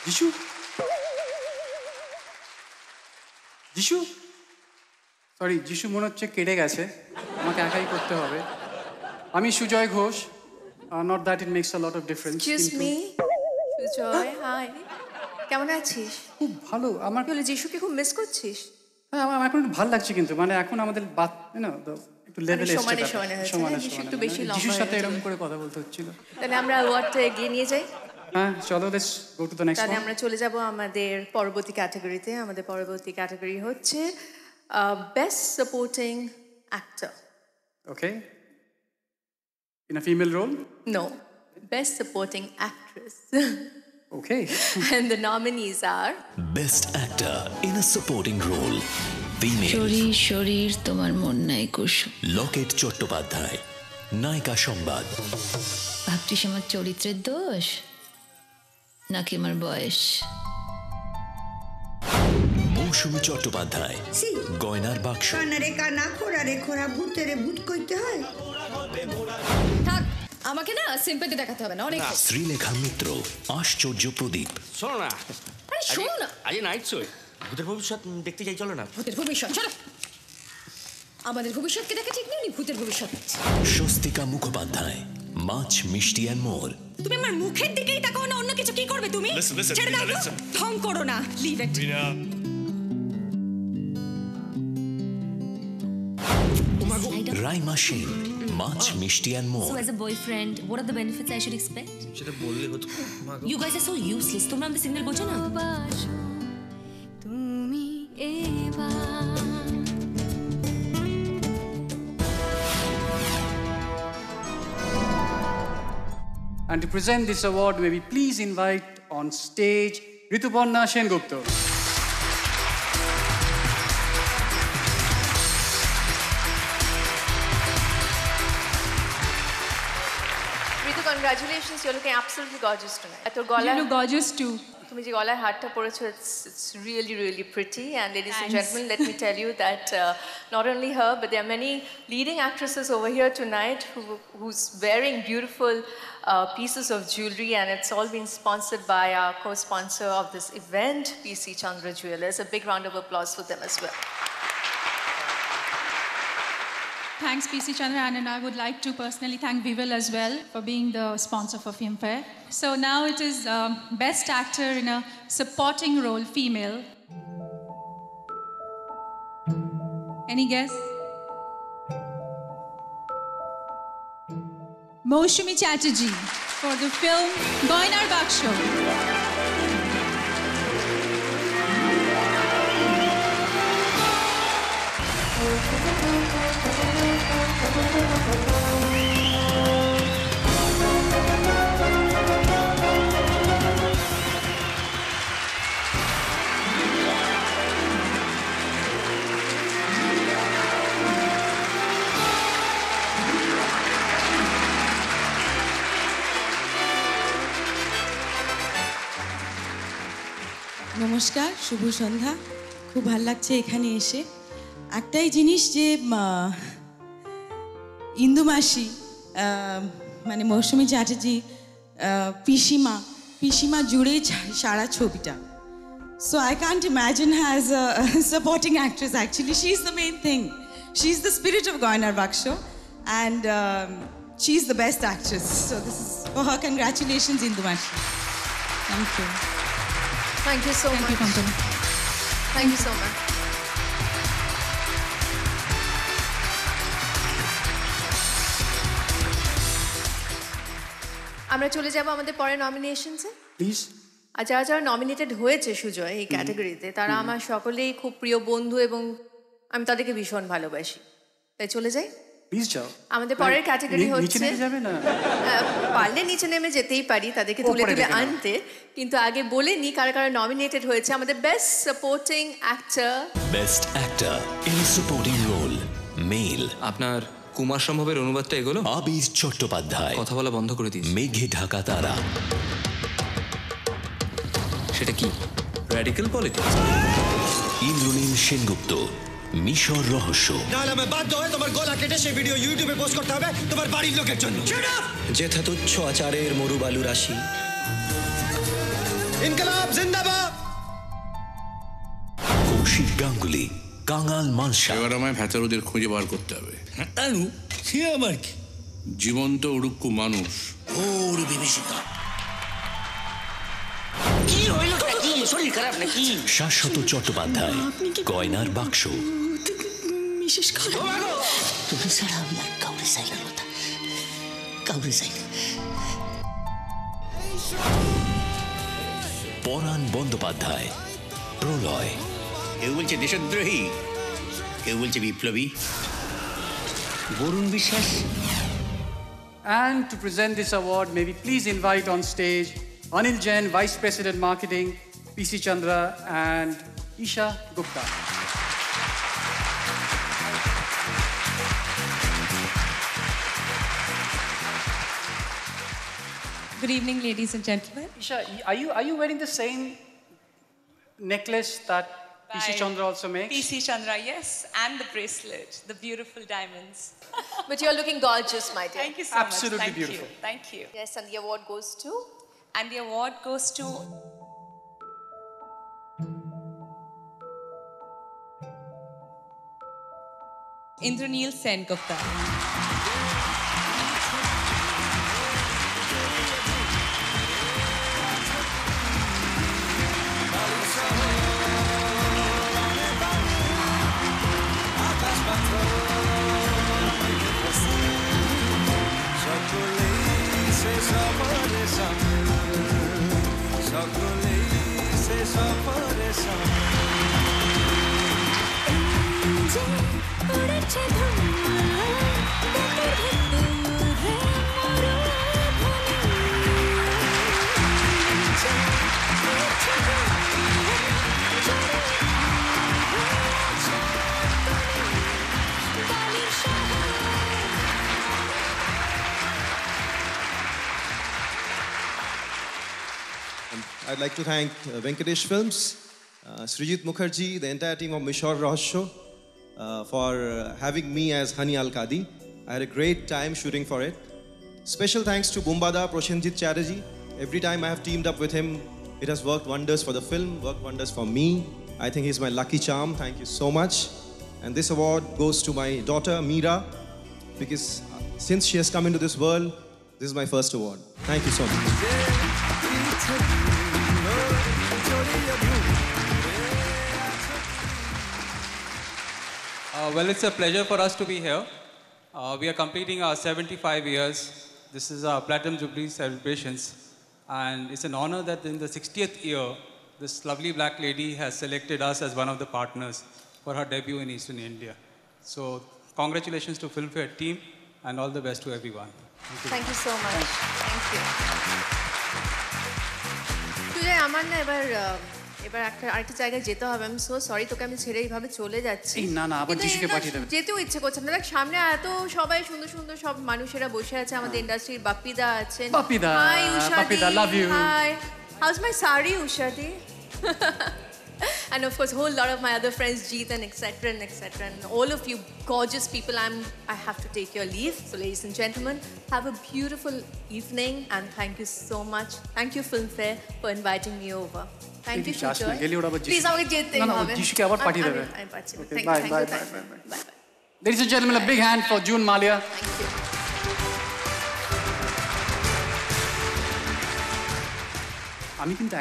যিশু যিশু সরি যিশু মনে হচ্ছে কেটে গেছে, আমাকে একাই করতে হবে। আমি Sujoy Ghosh, not that it makes a lot of difference. Excuse me Sujoy, hi, কেমন আছিস? খুব ভালো। আমার বলে যিশুকে খুব মিস করছিস? হ্যাঁ, আমার এখন একটু ভালো লাগছে, কিন্তু মানে এখন আমাদের একটু লেভেলে সমানে সমানে যিশু একটু বেশি লম্বা যিশুর সাথে হয়ে এরকম গেছে। করে কথা বলতে হচ্ছিল। তাহলে আমরা ওয়ার্ডটা এগিয়ে নিয়ে যাই। হ্যাঁ চলো, let's go to the next তাহলে ওয়ান। আমরা চলে যাব আমাদের পরবর্তী ক্যাটাগরিতে। আমাদের পরবর্তী ক্যাটাগরি হচ্ছে best supporting actor. Okay, in a female role? No, best supporting actress. Okay. And the nominees are Best Actor in a Supporting Role, Female. শরীর শরীর তোমার মন নাই কুসুম। লকেট চট্টোপাধ্যায়, নায়িকা সংবাদ। ভাবছিস আমার চরিত্রের দোষ নাকি আমার বয়স? মৌসুমী চট্টোপাধ্যায়, গয়নার বাক্স। কানারে কানা খোরারে খোরা ভূতেরে ভূত কইতে হয়। থাক, আমাকে না সিম্পাথি দেখাতে হবে না, অনেক। শ্রীলেখা মিত্র, আশ্চর্য প্রদীপ। শোনো না, আরে শোনো না, আজ নাইট শো ভূতের ভবিষ্যৎ দেখতে চাই, চলো না। ভূতের ভবিষ্যৎ? চলো, আমাদের ভবিষ্যৎকে দেখা ঠিক নেই, ভূতের ভবিষ্যৎ। স্বস্তিকা মুখোপাধ্যায়, মাছ মিষ্টি অ্যান্ড মোর। তুমি আমার মুখের দিকেই তাকাও না, অন্য কিছু কি করবে তুমি? ছেড়ে দাও, ঢং করো না, লিভ ইট। রাইমা সেন, মাছ মিষ্টি and more. So as a boyfriend, what are the benefits I should expect? সেটা বললে হতো। You guys are so useless. তোমরা আমাদের সিগন্যাল বোঝো না? তুমি And to present this award, may we please invite on stage Rituparna Sengupta. Ritu, congratulations, you are looking absolutely gorgeous tonight. তোর You গলায় look gorgeous too. তুমি যে গলায় হারটা পরেছো, it's really really pretty. And ladies and gentlemen, let me tell you that not only her, but there are many leading actresses over here tonight who's wearing beautiful pieces of jewelry, and it's all been sponsored by our co-sponsor of this event, PC Chandra Jewelers. A big round of applause for them as well. Thanks, PC Chandra, and I would like to personally thank Vival as well for being the sponsor for Filmfare. So now it is Best Actor in a Supporting Role, Female. Any guess? Moushumi Chatterjee for the film Goinar Baksho. নমস্কার, শুভ সন্ধ্যা। খুব ভাল লাগছে এখানে এসে। একটাই জিনিস যে ইন্দু মাসি মানে মৌসুমী চ্যাটার্জি পিসিমা জুড়েই সারা ছবিটা। So I can't imagine her as a supporting actress. Actually, she's the main thing. She's the spirit of Goinar Baksho, and she's the best actress. So this is for her. Congratulations, Indu Mashi. Thank you. Thank you so much. Thank you so much. আমরা চলে যাব আমাদের পরের নমিনেশনসে। Please. আর যারা যারা nominated হয়েছে সুজয় এই ক্যাটাগরিতে, তারা আমার সকলেই খুব প্রিয় বন্ধু এবং আমি তাদেরকে ভীষণ ভালোবাসি। তাই চলে যাই, প্লিজ যাও। আমাদের পরের ক্যাটাগরি নিচে হচ্ছে, নেমে যাবে না? পারলে নিচে নেমে যেতেই পারি তাদেরকে তুলে তুলে আনতে, কিন্তু আগে বলে নি কারা কারা নমিনেটেড হয়েছে আমাদের best supporting actor. Best actor in a supporting role, male. আপনার কুমার সম্ভবের অনুবাদটা এগোলো? আবির চট্টোপাধ্যায়, কথা বলা বন্ধ করে দিস। মেঘে ঢাকা তারা। সেটা কি র্যাডিক্যাল পলিটিক্স? ইন্দ্রনীল সেনগুপ্ত, মিশর রহস্য। নাহলে আমি বাধ্য হয়ে তোমার গলা কেটে সেই ভিডিও ইউটিউবে পোস্ট করতে হবে তোমার বাড়ির লোকের জন্য। যেথা তুচ্ছ আচারের মরুবালু রাশি, ইনকলাব জিন্দাবাদ। কৌশিক গাঙ্গুলি, কাঙাল মানসা। এবার আমায় ভেতরদের খুঁজে বার করতে হবে। তানু সে আবার কি? জীবন্ত উড়ুক্কু মানুষ। ওর বিভীষিকা কি হইল কি? শরীর খারাপ নাকি? শাশ্বত চট্টোপাধ্যায়, গয়নার বাক্স। বিশেষ করে তুমি ছাড়া আমি আর কাউরে চাই না লতা, কাউরে চাই না। পরাণ বন্দ্যোপাধ্যায়, প্রলয়। কেউ বলছে দেশদ্রোহী, কেউ বলছে বিপ্লবী। বরুণ বিশ্বাস। And to present this award, may we please invite on stage Anil Jain, Vice President Marketing, PC Chandra, and Isha Gupta. Good evening, ladies and gentlemen. Isha, are you wearing the same necklace that PC Chandra also makes? PC Chandra, yes, and the bracelet, the beautiful diamonds. But you're looking gorgeous, my dear. Thank you so Absolutely much. Thank beautiful. you. Thank you. Yes, and the award goes to? And the award goes to Indraneel Sen Gupta. I'd like to thank Venkatesh Films, Srijit Mukherjee, the entire team of Mishor Rahasyo for having me as Hani Al-Qadi. I had a great time shooting for it. Special thanks to Bumbada Proshenjit Chatterjee. Every time I have teamed up with him, it has worked wonders for the film, worked wonders for me. I think he's my lucky charm. Thank you so much. And this award goes to my daughter, Meera, because since she has come into this world, this is my first award. Thank you so much. Well, it's a pleasure for us to be here. We are completing our 75 years. This is our Platinum Jubilee celebrations. And it's an honor that in the 60th year, this lovely black lady has selected us as one of the partners for her debut in Eastern India. So, congratulations to Filmfare team and all the best to everyone. Thank you so much. Thank you. Sujoy আমার না এবার আরেকটা জায়গায় যেতে হবে। আমি so sorry, তোকে আমি ছেড়ে এইভাবে চলে যাচ্ছি। না না, আবার যিশুকে পাঠিয়ে দেবে। যেতেও ইচ্ছে করছে না। দেখ সামনে এত সবাই সুন্দর সুন্দর সব মানুষেরা বসে আছে। আমাদের ইন্ডাস্ট্রির বাপ্পিদা আছেন। বাপ্পিদা, হাই উষাদি, বাপ্পিদা, love you. Hi, how's my সারি উষাদি? And of course, a whole lot of my other friends, Jeet and etc. And all of you gorgeous people, I have to take your leave. So ladies and gentlemen, have a beautiful evening and thank you so much. Thank you Filmfare for inviting me over. Thank you Sujoy. Please, আমাকে যেতেই হবে। যিশুকে আবার পাঠিয়ে দেবে। আমি পাচ্ছি। Bye. Ladies and gentlemen, a big hand for June Malia. Thank you. আমি কিন্তু